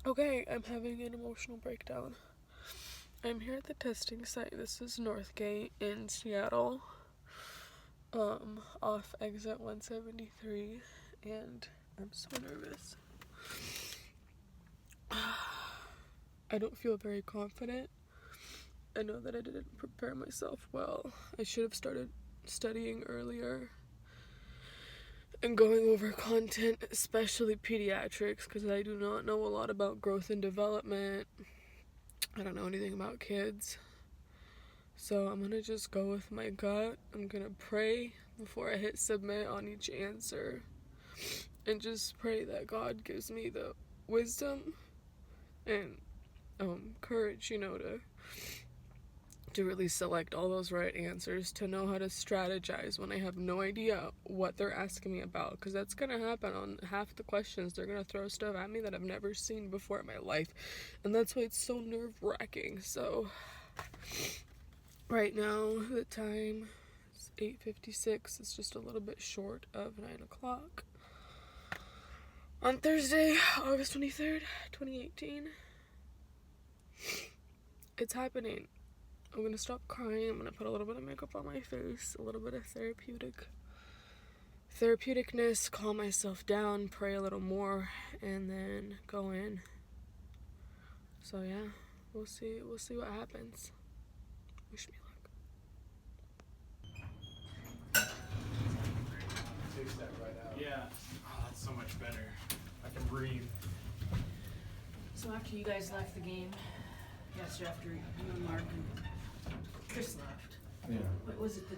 Okay, I'm having an emotional breakdown. I'm here at the testing site. This is Northgate in Seattle, off exit 173, and I'm so nervous. I don't feel very confident. I know that I didn't prepare myself well. I should have started studying earlier and going over content, especially pediatrics, because I do not know a lot about growth and development. I don't know anything about kids. So I'm gonna just go with my gut. I'm gonna pray before I hit submit on each answer and just pray that God gives me the wisdom and courage, to really select all those right answers, to know how to strategize when I have no idea what they're asking me about, because that's gonna happen on half the questions. They're gonna throw stuff at me that I've never seen before in my life, and that's why it's so nerve-wracking. So right now the time is 8:56. It's just a little bit short of 9 o'clock on Thursday, August 23rd, 2018. It's happening. I'm gonna stop crying. I'm gonna put a little bit of makeup on my face, a little bit of therapeuticness, calm myself down, pray a little more, and then go in. So yeah, we'll see what happens. Wish me luck. Takes that right out. Yeah. Oh, that's so much better. I can breathe. So after you guys left the game, yesterday, after you and Mark and Chris left, what was it, the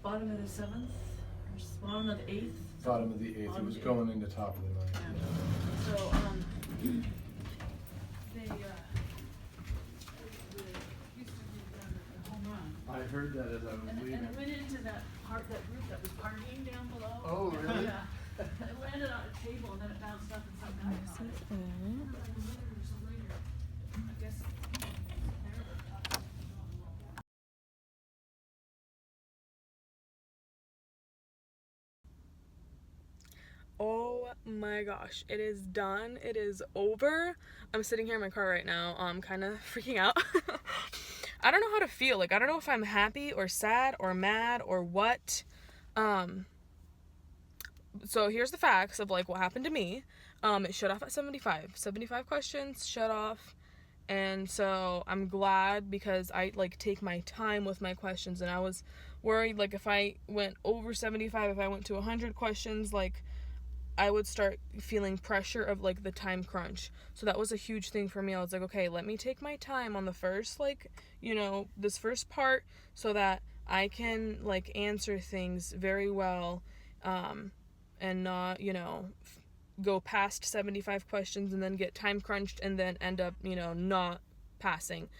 bottom of the 7th? Or bottom of the 8th? Bottom of the 8th. It was going into top of the 9th. Yeah. So, they used to do the home run. I heard that as I was leaving. And it went into that group that was partying down below. Oh, really? Yeah. It landed on a table and then it bounced up and some guy caught it. So later, I guess. Oh my gosh, it is done. It is over. I'm sitting here in my car right now. I'm kind of freaking out. I don't know how to feel. Like, I don't know if I'm happy or sad or mad or what. So here's the facts of like what happened to me. It shut off at 75 questions, shut off. And so I'm glad, because I like take my time with my questions, and I was worried like if I went over 75, if I went to 100 questions, like I would start feeling pressure of like the time crunch. So that was a huge thing for me. I was like, okay, let me take my time on the first, this first part, so that I can like answer things very well, and not, go past 75 questions and then get time crunched and then end up, not passing.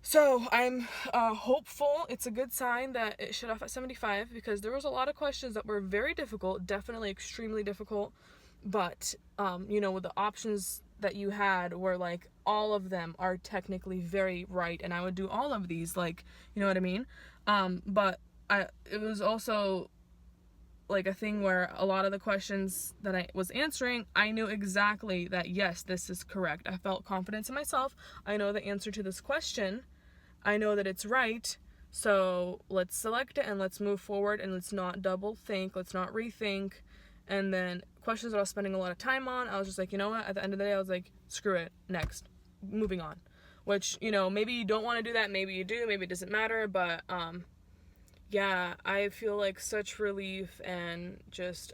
So I'm hopeful. It's a good sign that it shut off at 75, because there was a lot of questions that were very difficult, definitely extremely difficult, but with the options that you had were like all of them are technically very right, and I would do all of these, like, you know what I mean? But it was also like a thing where a lot of the questions that I was answering, I knew exactly that, yes, this is correct. I felt confidence in myself. I know the answer to this question. I know that it's right. So let's select it and let's move forward, and let's not double think. Let's not rethink. And then questions that I was spending a lot of time on, I was just like, you know what? At the end of the day, I was like, screw it. Next. Moving on. Which, maybe you don't want to do that. Maybe you do. Maybe it doesn't matter. But, yeah, I feel like such relief, and just,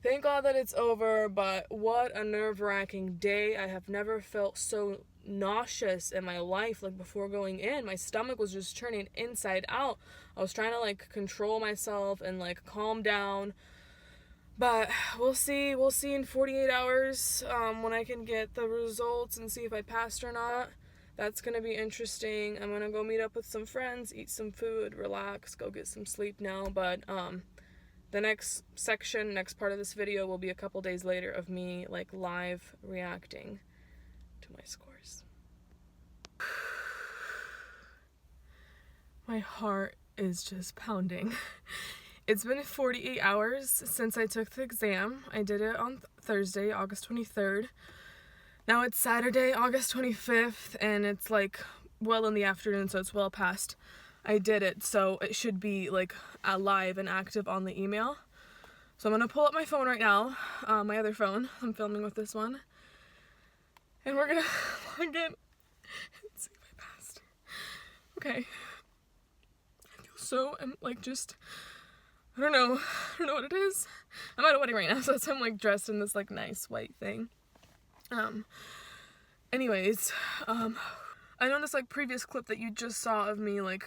thank God that it's over. But what a nerve-wracking day. I have never felt so nauseous in my life. Like, before going in, my stomach was just turning inside out. I was trying to like control myself and like calm down, but we'll see in 48 hours when I can get the results and see if I passed or not. That's gonna be interesting. I'm gonna go meet up with some friends, eat some food, relax, go get some sleep now. But the next part of this video will be a couple days later of me like live reacting to my scores. My heart is just pounding. It's been 48 hours since I took the exam. I did it on Thursday, August 23rd. Now it's Saturday, August 25th, and it's like well in the afternoon, so it's well past I did it, so it should be like live and active on the email. So I'm gonna pull up my phone right now, my other phone. I'm filming with this one, and we're gonna log in and see if I passed. Okay. I feel so, I'm like just, I don't know what it is. I'm at a wedding right now, so I'm like dressed in this like nice white thing. Anyways, I know in this like previous clip that you just saw of me like,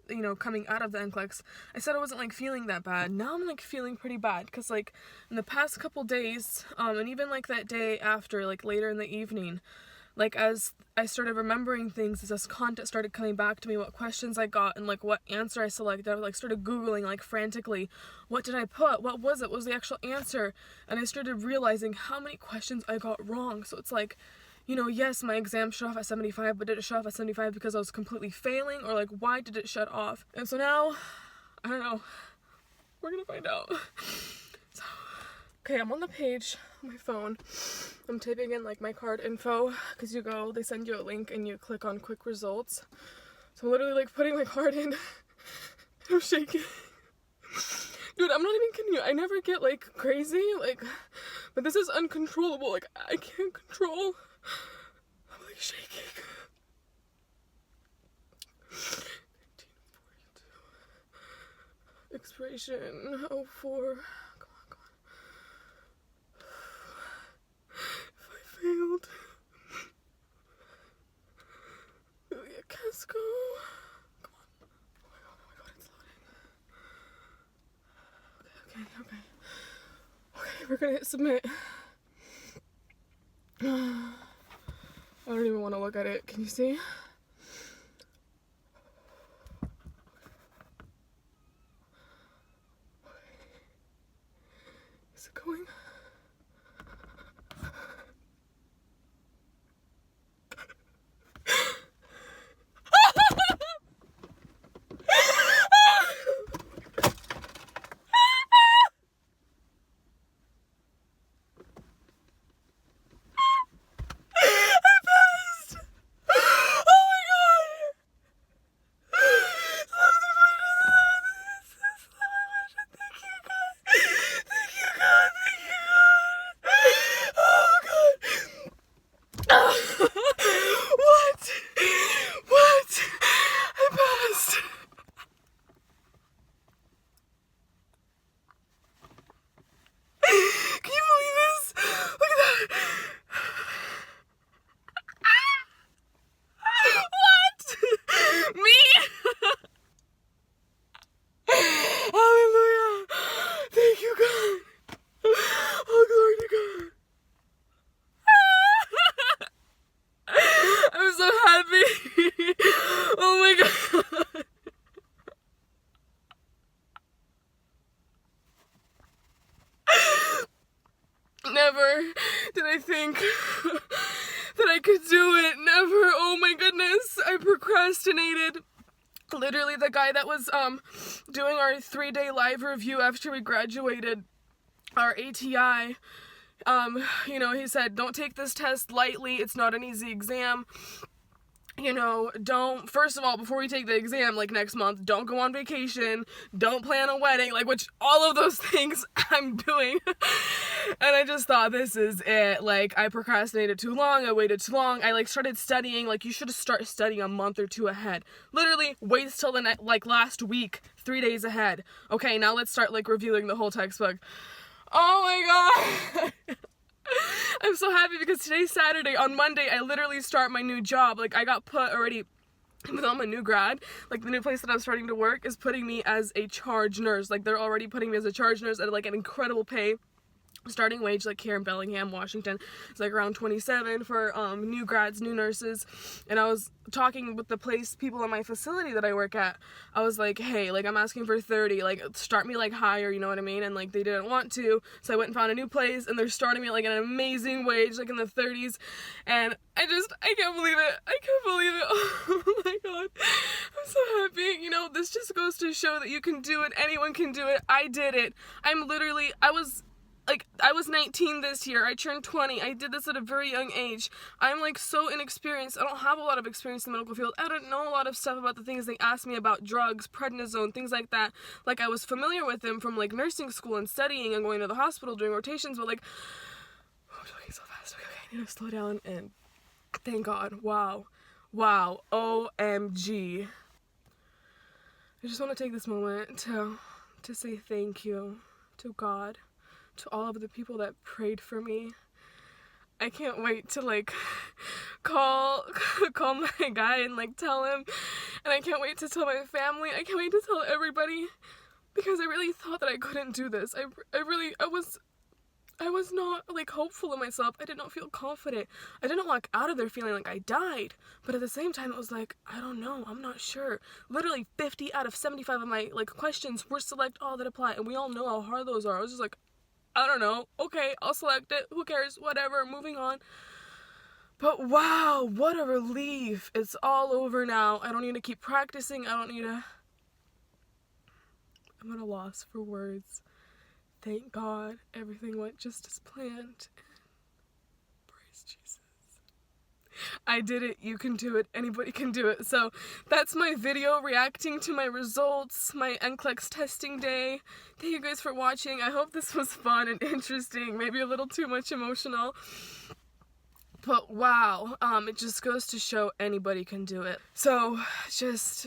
you know, coming out of the NCLEX, I said I wasn't like feeling that bad. Now I'm like feeling pretty bad, because like in the past couple days, and even like that day after, like later in the evening, like as I started remembering things, as this content started coming back to me, what questions I got and like what answer I selected, I like started Googling like frantically, what did I put? What was it? What was the actual answer? And I started realizing how many questions I got wrong. So it's like, you know, yes, my exam shut off at 75, but did it shut off at 75 because I was completely failing, or like why did it shut off? And so now, I don't know, we're gonna find out. So, okay, I'm on the page on my phone. I'm typing in like my card info, because they send you a link and you click on quick results. So I'm literally like putting my card in. I'm shaking. Dude, I'm not even kidding you. I never get like crazy, like, but this is uncontrollable. Like, I can't control. I'm like shaking. 1942. Expiration 04. Come on. If I failed. Julia Casco. Come on. Oh my god, it's loading. Okay, we're gonna hit submit. I don't even want to look at it. Can you see? Is it going? Never did I think that I could do it. Never. Oh my goodness. I procrastinated. Literally, the guy that was doing our 3-day live review after we graduated our ATI, you know, he said, don't take this test lightly. It's not an easy exam. You know, first of all, before we take the exam, like next month, don't go on vacation, don't plan a wedding, like, which all of those things I'm doing. And I just thought, this is it. Like, I procrastinated too long, I waited too long, I like started studying, like, you should have started studying a month or 2 ahead. Literally, wait till like last week, 3 days ahead. Okay, now let's start like reviewing the whole textbook. Oh my god! I'm so happy because today's Saturday. On Monday, I literally start my new job. Like, I got put already, because I'm a new grad, like the new place that I'm starting to work is putting me as a charge nurse. Like, they're already putting me as a charge nurse at like an incredible pay. Starting wage, like here in Bellingham, Washington, it's like around 27 for new grads, new nurses. And I was talking with the people in my facility that I work at. I was like, hey, like, I'm asking for 30, like, start me like higher, you know what I mean? And like, they didn't want to, so I went and found a new place, and they're starting me at like an amazing wage, like in the 30s. And I can't believe it. Oh my god, I'm so happy. You know, this just goes to show that you can do it. Anyone can do it. I did it. like, I was 19 this year. I turned 20. I did this at a very young age. I'm, like, so inexperienced. I don't have a lot of experience in the medical field. I don't know a lot of stuff about the things they asked me about, drugs, prednisone, things like that. Like, I was familiar with them from, like, nursing school and studying and going to the hospital during rotations, but, like, I'm talking so fast. Okay, I need to slow down, and thank God. Wow. Wow. OMG. I just want to take this moment to say thank you to God, to all of the people that prayed for me. I can't wait to, like, call my guy and, like, tell him, and I can't wait to tell my family. I can't wait to tell everybody, because I really thought that I couldn't do this. I was not, like, hopeful in myself. I did not feel confident. I didn't walk out of there feeling like I died. But at the same time, it was like, I don't know. I'm not sure. Literally 50 out of 75 of my, like, questions were select all that apply. And we all know how hard those are. I was just like, I don't know. Okay, I'll select it. Who cares? Whatever. Moving on. But wow, what a relief. It's all over now. I don't need to keep practicing. I don't need to... I'm at a loss for words. Thank God everything went just as planned. Praise Jesus. I did it. You can do it. Anybody can do it. So that's my video reacting to my results, my NCLEX testing day. Thank you guys for watching. I hope this was fun and interesting. Maybe a little too much emotional. But wow, it just goes to show anybody can do it. So just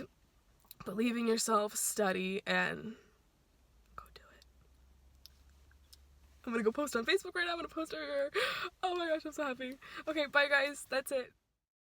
believe in yourself, study, and I'm gonna go post on Facebook right now. I'm gonna post over here. Oh my gosh, I'm so happy. Okay, bye guys. That's it.